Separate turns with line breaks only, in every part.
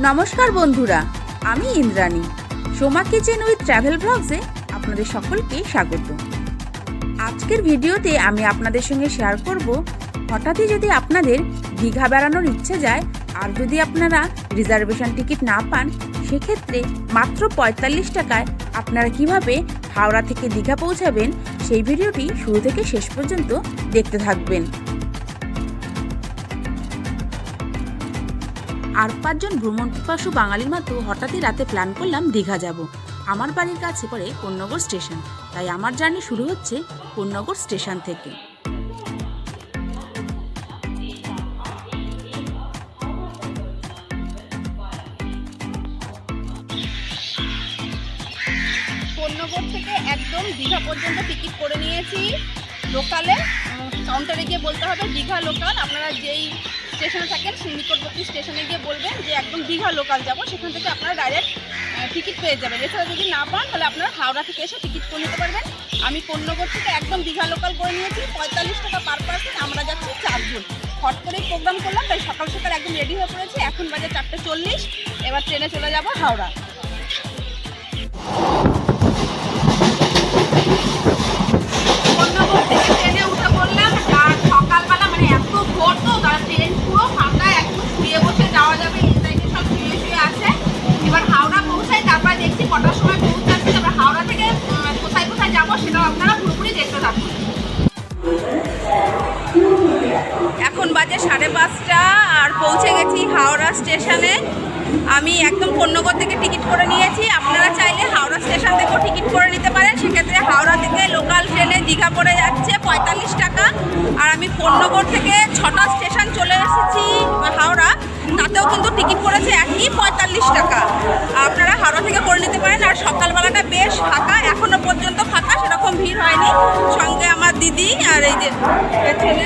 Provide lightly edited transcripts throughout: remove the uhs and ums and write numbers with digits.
নমস্কার বন্ধুরা, আমি Indrani. Soma kitchen with travel ব্লগসে আপনাদের সকলকে স্বাগত। আজকের ভিডিওতে আমি আপনাদের সঙ্গে শেয়ার করব, হঠাৎই যদি আপনাদের দীঘা বেড়ানোর ইচ্ছে যায় আর যদি আপনারা রিজার্ভেশন টিকিট না পান, সেক্ষেত্রে মাত্র ৪৫ টাকায় আপনারা কিভাবে হাওড়া থেকে দীঘা পৌঁছাবেন সেই ভিডিওটি শুরু থেকে শেষ পর্যন্ত দেখতে থাকবেন। আর ৫ জন ভ্রমণ পিপাসু বাঙালির মতো হঠাৎই রাতে প্ল্যান করলাম দীঘা যাব। আমার বাড়ির কাছে পড়ে কোন্নগর স্টেশন, তাই আমার জার্নি শুরু হচ্ছে কোন্নগর স্টেশন থেকে। কোন্নগর থেকে একদম দীঘা পর্যন্ত টিকিট করে নিয়েছি লোকালে। কাউন্টারে গিয়ে বলতে হবে দীঘা লোকাল। আপনারা যেই স্টেশনে থাকেন সেই নিকটবর্তী স্টেশনে গিয়ে বলবেন যে একদম দীঘা লোকাল যাব, সেখান থেকে আপনারা ডাইরেক্ট টিকিট পেয়ে যাবেন। এছাড়া যদি না পান তাহলে আপনারা হাওড়া থেকে এসে টিকিট করে নিতে পারবেন। আমি কোন্নগর থেকে একদম দীঘা লোকাল করে নিয়েছি, ৪৫ টাকা পার পার্সন। আমরা যাচ্ছি ৪ জন। হট করেই প্রোগ্রাম করলাম, তাই সকাল সকাল একদম রেডি হয়ে পড়েছি। এখন বাজে ৪:৪০। এবার ট্রেনে চলে যাব হাওড়া। কোন্নগর থেকে ট্রেনে উঠে পড়লাম। আর সকালবেলা মানে এত ভোর তো, তার ট্রেন পুরো ফাঁকা, একদম শুয়ে বসে যাওয়া যাবে। এই সাইডে সব শুয়ে শুয়ে আছে। এবার হাওড়া পৌঁছাই, তারপরে দেখছি কটার সময় পৌঁছাচ্ছি। তারপর হাওড়া থেকে কোথায় কোথায় যাবো সেটাও আপনারা পুরোপুরি দেখতে থাকুন। এখন বাজে 5:30 আর পৌঁছে গেছি হাওড়া স্টেশনে। আমি একদম কোন্নগর থেকে টিকিট করে নিয়েছি। আপনারা চাইলে হাওড়া স্টেশন থেকেও টিকিট করে নিতে পারেন। সেক্ষেত্রে হাওড়া থেকে লোকাল ট্রেনে দীঘা পড়ে যাচ্ছে ৪৫ টাকা। আর আমি কোন্নগর থেকে 6টা স্টেশন চলে এসেছি হাওড়া, তাতেও কিন্তু টিকিট পড়েছে একই ৪৫ টাকা। আপনারা হাওড়া থেকে করে নিতে পারেন। আর সকালবেলাটা বেশ ফাঁকা, এখনো পর্যন্ত ফাঁকা, সেরকম ভিড় হয়নি। সঙ্গে আমার দিদি আর এই যে ছেলে।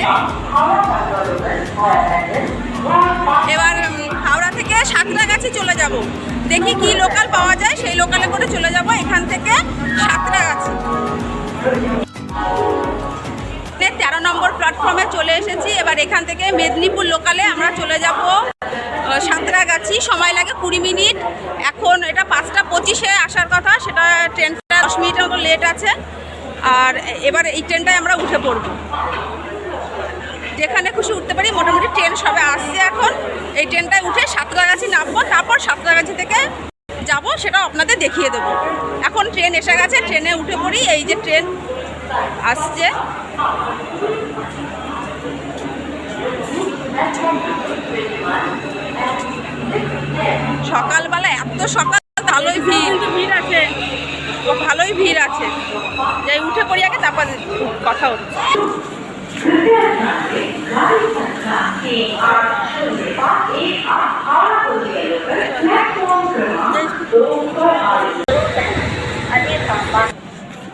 এবার হাওড়া থেকে সাঁতরাগাছি চলে যাব। দেখি কি লোকাল পাওয়া যায়, সেই লোকালে করে চলে যাব এখান থেকে সাঁতরাগাছি। 13 নম্বর প্ল্যাটফর্মে চলে এসেছি। এবার এখান থেকে মেদিনীপুর লোকালে আমরা চলে যাব সাঁতরাগাছি। সময় লাগে 20 মিনিট। এখন এটা 5:25-এ আসার কথা, সেটা ট্রেনটা 10 মিনিটের মতো লেট আছে। আর এবার এই ট্রেনটায় আমরা উঠে পড়ব। যেখানে খুশি উঠতে পারি, মোটামুটি ট্রেন সবে আসছে এখন। এই ট্রেনটায় উঠে সাঁতরাগাছি নামবো, তারপর সাঁতরাগাছি থেকে যাব, সেটাও আপনাদের দেখিয়ে দেবো। এখন ট্রেন এসে গেছে, ট্রেনে উঠে পড়ি। এই যে ট্রেন আসছে। সকালবেলা এত সকাল, ভালোই ভিড় আছে, ভালোই ভিড় আছে। যাই উঠে পড়ি আগে, তারপর কথা হচ্ছে।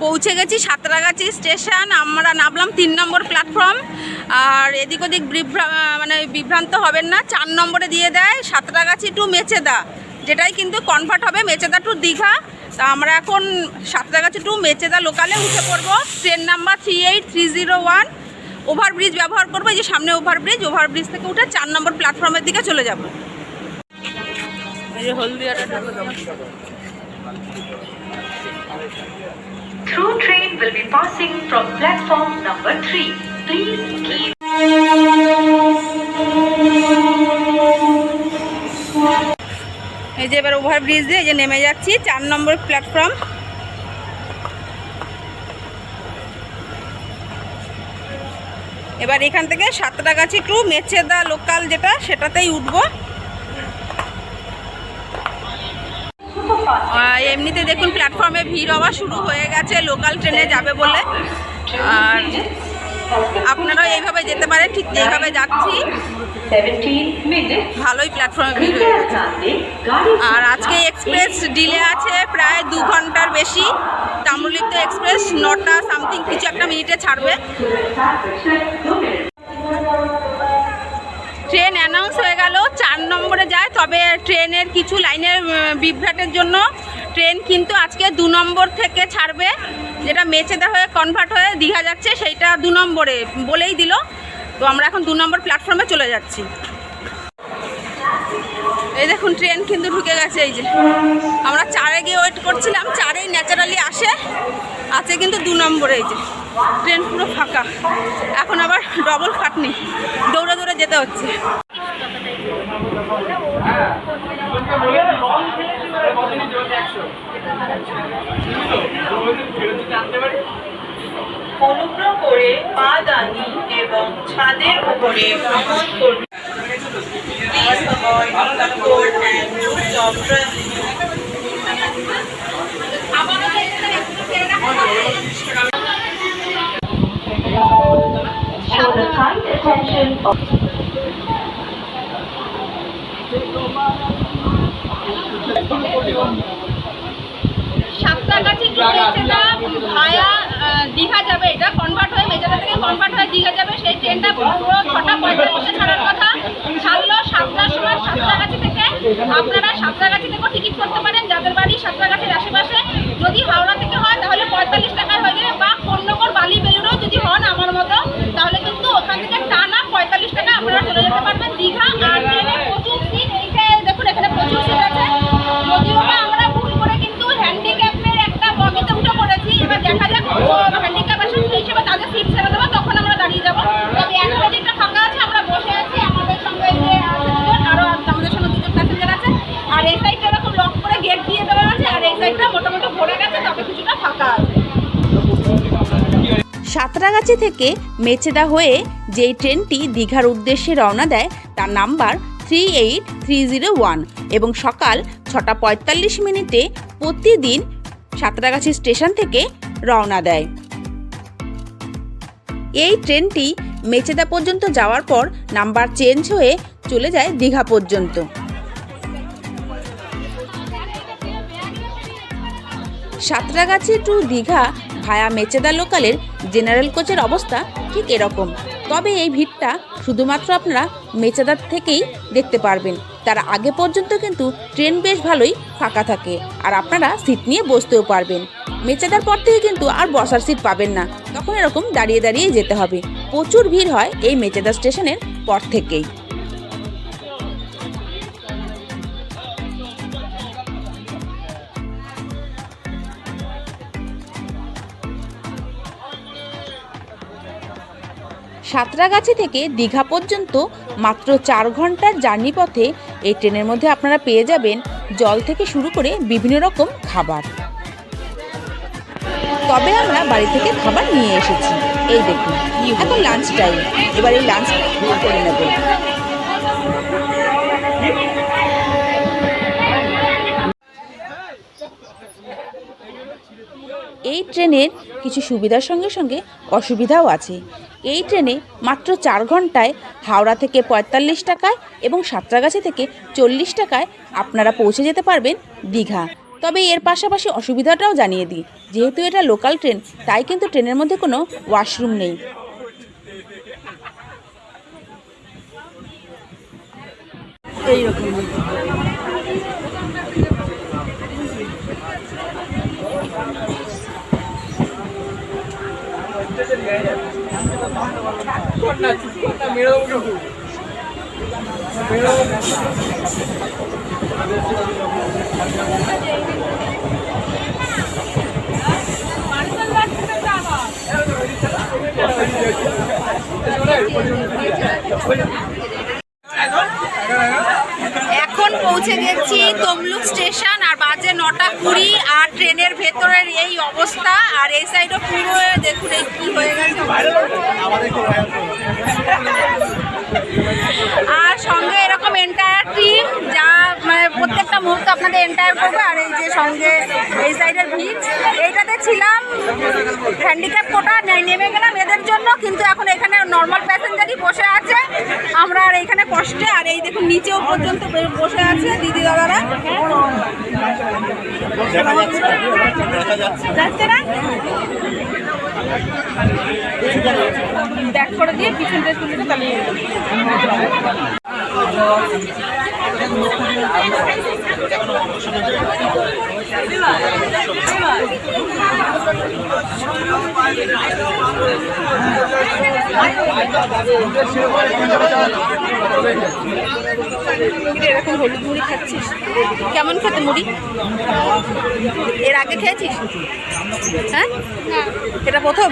পৌঁছে গেছি সাঁতরাগাছি স্টেশন। আমরা নামলাম 3 নম্বর প্ল্যাটফর্ম। আর এদিক ওদিক বিভ্রান্ত হবেন না, 4 নম্বরে দিয়ে দেয় সাঁতরাগাছি টু মেচেদা, যেটাই কিন্তু কনভার্ট হবে মেচেদা টু দীঘা। তা আমরা এখন সাঁতরাগাছি টু মেচেদা লোকালে উঠে পড়বো। Train number 38301। ওভারব্রিজ ব্যবহার করবো, এই যে সামনে ওভারব্রিজ থেকে উঠে 4 নম্বর প্ল্যাটফর্মের দিকে চলে যাব। এই যে হলদিয়াটা
Through train will be passing from platform number 3. Please keep.
এই যে এবার ওভারব্রিজ দিয়ে এই যে নেমে যাচ্ছি 4 নম্বর প্ল্যাটফর্ম। এবার এখান থেকে সাঁতরাগাছি টু মেচেদা লোকাল যেটা, সেটাতেই উঠবো। এমনিতে দেখুন প্ল্যাটফর্মে ভিড় হওয়া শুরু হয়ে গেছে, লোকাল ট্রেনে যাবে বলে। আর আপনারাও এইভাবে যেতে পারেন, ঠিক এইভাবে যাচ্ছি। ভালোই প্ল্যাটফর্মে ভিড় হয়ে গেছে। আর আজকে এক্সপ্রেস ডিলে আছে প্রায় 2 ঘন্টার বেশি। তাম্রলিপ্ত এক্সপ্রেস 9টা সামথিং কিছু একটা মিনিটে ছাড়বে। ট্রেন অ্যানাউন্স হয়ে গেল 4 নম্বরে যায়, তবে ট্রেনের কিছু লাইনের বিভ্রাটের জন্য ট্রেন কিন্তু আজকে 2 নম্বর থেকে ছাড়বে। যেটা মেচেদা হয়ে কনভার্ট হয়ে দীঘা যাচ্ছে, সেইটা 2 নম্বরে বলেই দিল। তো আমরা এখন 2 নম্বর প্ল্যাটফর্মে চলে যাচ্ছি। এই দেখুন ট্রেন কিন্তু ঢুকে গেছে। এই যে আমরা 4-এ গিয়ে ওয়েট করছিলাম, 4-এই ন্যাচারালি আছে কিন্তু 2 নম্বরে। এই যে ট্রেন পুরো ফাঁকা, এখন আবার ডবল খাটনি, দৌড়ে দৌড়ে যেতে হচ্ছে।
অনুগ্রহ করে পাদানি এবং ছাদের উপরে ভ্রমণ করুন। Please avoid the cold and rules of traveling.
For the kind attention of
Santragachi to Mecheda via Digha যাবে, এটা কনভার্ট হয়ে মেচেদা থেকে কনভার্ট হয়ে দীঘা যাবে। সেই ট্রেনটা পুরো 6টা 45-এ ছাড়ার কথা, ছাড়লো 7টার সময় সাঁতরাগাছি থেকে। আপনারা সাঁতরাগাছি থেকেও টিকিট করতে পারেন যাদের বাড়ি সাঁতরাগাছির আশেপাশে। যদি হাওড়া থেকে হয় তাহলে 45 টাকায় হয়ে যাবে, বা কোন্নগর বালি বেলুড়েও যদি হন আমার মতো, তাহলে কিন্তু ওখান থেকে টানা 45 টাকা আপনারা চলে যেতে পারবেন দীঘা। আর ট্রেনে প্রচুর সিট, এইটা দেখুন এখানে প্রচুর সিট আছে। যদিও বা আমরা ভুল করে কিন্তু হ্যান্ডিক্যাপের একটা বগিতে উঠে পড়েছি, এবার দেখা যাক হ্যান্ডিক্যাপ আসে সেই হিসেবে তাদের সিট ছেড়ে দেবো, তখন আমরা দাঁড়িয়ে যাবো। তবে এখন যেটা ফাঁকা আছে আমরা বসে আছি, আমাদের সঙ্গে যে আছে দুজন, আরও আমাদের সঙ্গে 2জন প্যাসেঞ্জার আছে। আর এই সাইডটা এরকম লক করে গেট দিয়ে দেওয়া আছে, আর এই সাইডটা মোটামুটি ভরে গেছে, তবে কিছুটা ফাঁকা আছে।
সাঁতরাগাছি থেকে মেচেদা হয়ে যেই ট্রেনটি দীঘার উদ্দেশ্যে রওনা দেয় তার নাম্বার 38301 এবং সকাল 6টা 45 মিনিটে প্রতিদিন সাঁতরাগাছি স্টেশন থেকে রওনা দেয়। এই ট্রেনটি মেচেদা পর্যন্ত যাওয়ার পর নাম্বার চেঞ্জ হয়ে চলে যায় দীঘা পর্যন্ত। সাঁতরাগাছি টু দীঘা ভায়া মেচেদা লোকালের জেনারেল কোচের অবস্থা ঠিক এরকম। তবে এই ভিড়টা শুধুমাত্র আপনারা মেচেদার থেকেই দেখতে পারবেন, তার আগে পর্যন্ত কিন্তু ট্রেন বেশ ভালোই ফাঁকা থাকে, আর আপনারা সিট নিয়ে বসতেও পারবেন। মেচেদার পর থেকে কিন্তু আর বসার সিট পাবেন না, তখন এরকম দাঁড়িয়ে দাঁড়িয়ে যেতে হবে। প্রচুর ভিড় হয় এই মেচেদা স্টেশনের পর থেকেই। সাঁতরাগাছি থেকে দীঘা পর্যন্ত মাত্র 4 ঘন্টার জার্নি পথে এই ট্রেনের মধ্যে আপনারা পেয়ে যাবেন জল থেকে শুরু করে বিভিন্ন রকম খাবার। তবে আমরা বাড়ি থেকে খাবার নিয়ে এসেছি। এই দেখুন এখন লাঞ্চ টাইম, এবার এই লাঞ্চ করে নেব। এই ট্রেনের কিছু সুবিধার সঙ্গে সঙ্গে অসুবিধাও আছে। এই ট্রেনে মাত্র 4 ঘন্টায় হাওড়া থেকে 45 টাকায় এবং সাঁতরাগাছি থেকে 40 টাকায় আপনারা পৌঁছে যেতে পারবেন দীঘা। তবে এর পাশাপাশি অসুবিধাটাও জানিয়ে দিই, যেহেতু এটা লোকাল ট্রেন তাই কিন্তু ট্রেনের মধ্যে কোনো ওয়াশরুম নেই। এইরকম
এখন পৌঁছে গেছি তমলুক স্টেশন, আর বাজে 9:20, আর ট্রেনের ভেতরের এই অবস্থা। আর এই সাইডও পুরো দেখুন এই কি হয়ে গেছে। আর সঙ্গে এরকম এন্টায়ার টিম, যা মানে প্রত্যেকটা মুহূর্ত আপনাদের এন্টায়ার করবে। আর এই যে সঙ্গে এই সাইডের ভিড়, এইটাতে ছিলাম হ্যান্ডিক্যাপ কোটা নেমে গেলাম এদের জন্য, কিন্তু এখন এখানে নর্মাল প্যাসেঞ্জারই বসে আছে। আমরা আর এইখানে কষ্টে, আর এই দেখুন নিচেও পর্যন্ত বসে আছে দিদি দাদারা। যাচ্ছে না ব্যাক করে দিয়ে পিছনটা তুলে তাহলে এরকম হলুদ মুড়ি খাচ্ছিস, কেমন খেতে মুড়ি? এর আগে খেয়েছিস? হ্যাঁ, এটা প্রথম?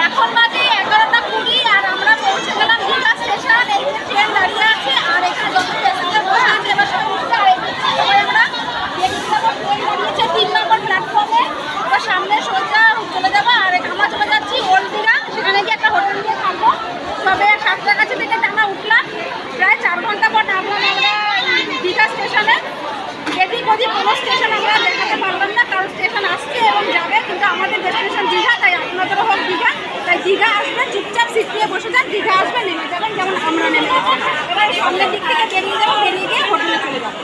এখন বাজে 11:20 আর আমরা পৌঁছে গেলাম দীঘা স্টেশন। এখানে ট্রেন দাঁড়িয়ে আছে আর এখানে যত প্যাসেঞ্জার বসে আছে এবার সব উঠছে আর এখানে আমরা দেখতে পাবো ট্রেন দাঁড়িয়েছে 3 নম্বর প্ল্যাটফর্মে। এবার সামনে সোজা চলে যাবো আর আমরা চলে যাচ্ছি ওল্ড দীঘা। সেখানে গিয়ে একটা হোটেল নিয়ে থাকবো। তবে সাতটাগাছি থেকে আমরা উঠলাম, প্রায় 4 ঘন্টা পর নামলাম আমরা দীঘা স্টেশনে। এদিক ওদিক কোনো স্টেশন আমরা দেখাতে পারলাম না, কারণ স্টেশন আসছে এবং যাবে, কিন্তু আমাদের ডেস্টিনেশন দীঘা, তাই আপনাদেরও হোক দীঘা। তাই দীঘা আসবে চুপচাপ সিট নিয়ে বসে যান, দীঘা আসবে নেমে যাবেন যেমন আমরা নেমে যাবো। এবার সামনের দিক থেকে বেরিয়ে যাবো, বেরিয়ে গিয়ে হোটেলে চলে যাবো।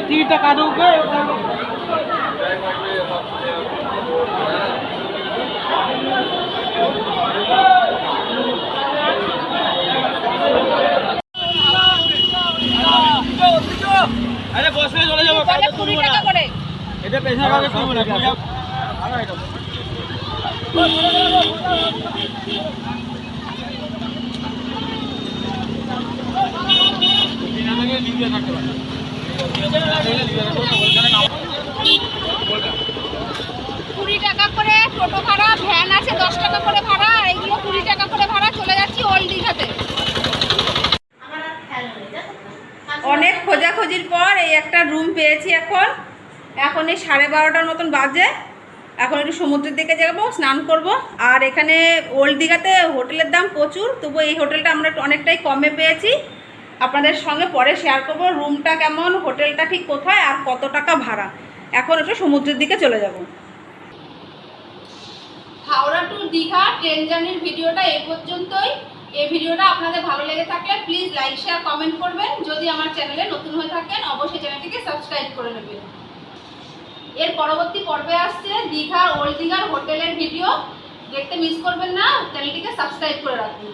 টিকিটটা কাটুকে আরে বসে চলে যাবো,
20 টাকা করে।
এটা পেশা কাজে করবো না।
কুড়ি টাকা করে টোটো ভাড়া, ভ্যান আছে 10 টাকা করে ভাড়া, আর এইগুলো 20 টাকা করে ভাড়া। চলে যাচ্ছি ওল্ড দীঘাতে।
অনেক খোঁজাখুঁজির পর এই একটা রুম পেয়েছি। এখন এই 12:30টার মতন বাজে। এখন একটু সমুদ্রের দিকে যাবো, স্নান করব। আর এখানে ওল্ড দীঘাতে হোটেলের দাম প্রচুর, তবু এই হোটেলটা আমরা অনেকটাই কমে পেয়েছি। আপনাদের সঙ্গে পরে শেয়ার করবো রুমটা কেমন, হোটেলটা ঠিক কোথায় আর কত টাকা ভাড়া। এখন একটু সমুদ্রের দিকে চলে যাব। হাওড়া টু দীঘা ট্রেন জার্নির ভিডিওটা এই পর্যন্তই। এই ভিডিওটা আপনাদের ভালো লেগে থাকলে প্লিজ লাইক শেয়ার কমেন্ট করবেন। যদি আমার চ্যানেলে নতুন হয়ে থাকেন অবশ্যই চ্যানেলটিকে সাবস্ক্রাইব করে নেবেন। এর পরবর্তী পর্বে আসছে দীঘার ওল্ড দীঘার হোটেলের ভিডিও, দেখতে মিস করবেন না। চ্যানেলটিকে সাবস্ক্রাইব করে রাখুন।